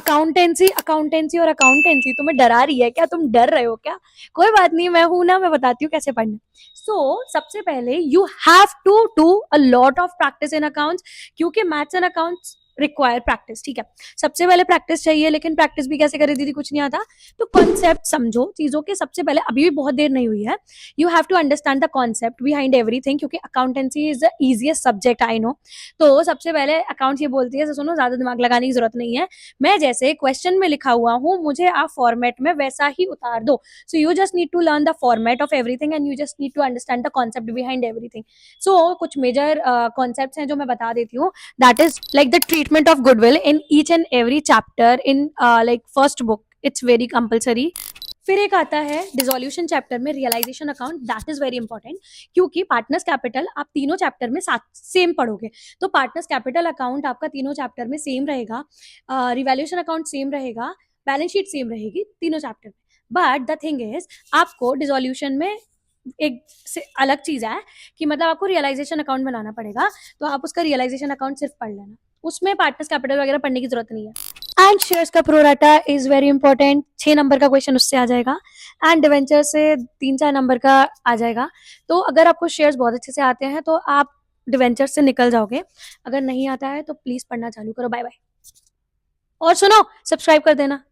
Accountancy accountancy और accountancy तुम्हें डरा रही है क्या? तुम डर रहे हो क्या? कोई बात नहीं, मैं हूं ना, मैं बताती हूँ कैसे पढ़ना। सबसे पहले you have to do a lot of practice in accounts, क्योंकि maths and accounts require practice. ठीक है, सबसे पहले प्रैक्टिस चाहिए, लेकिन प्रैक्टिस भी कैसे करे दीदी, कुछ नहीं आता। तो कॉन्सेप्ट समझो चीजों के। सबसे पहले, अभी भी बहुत देर नहीं हुई है, you have to understand the concept behind everything, क्योंकि accountancy is the easiest subject I know. तो सबसे पहले अकाउंट्स ये बोलती है, सुनो, ज्यादा दिमाग लगाने की जरूरत नहीं है, मैं जैसे क्वेश्चन में लिखा हुआ हूँ, मुझे आप फॉर्मेट में वैसा ही उतार दो। So you just need to learn the format of everything and you just need to understand the concept behind everything. कुछ मेजर कॉन्सेप्ट्स हैं जो मैं बता देती हूँ। That is like the treatment of goodwill in each and every chapter in like first book, it's very compulsory. फिर एक आता है डिसोल्यूशन चैप्टर में realisation account, that is very important, क्योंकि पार्टनर्स कैपिटल आप तीनों चैप्टर में साथ सेम पढ़ोगे। तो पार्टनर्स कैपिटल अकाउंट आपका तीनों चैप्टर में सेम रहेगा, रिवैल्यूएशन अकाउंट सेम रहेगा, बैलेंस शीट सेम रहेगी तीनों चैप्टर में। बट द थिंग इज, आपको डिसोल्यूशन में एक से अलग चीज है कि मतलब आपको रियलाइजेशन अकाउंट बनाना पड़ेगा, तो आप उसका रियलाइजेशन अकाउंट सिर्फ पढ़ लेना, उसमें पार्टनर्स कैपिटल वगैरह पढ़ने की जरूरत नहीं है। एंड शेयर्स का pro rata is very important, 6 number का क्वेश्चन उससे आ जाएगा। एंड डिवेंचर से 3-4 नंबर का आ जाएगा। तो अगर आपको शेयर्स बहुत अच्छे से आते हैं तो आप डिवेंचर से निकल जाओगे, अगर नहीं आता है तो प्लीज पढ़ना चालू करो। Bye bye. और सुनो, सब्सक्राइब कर देना।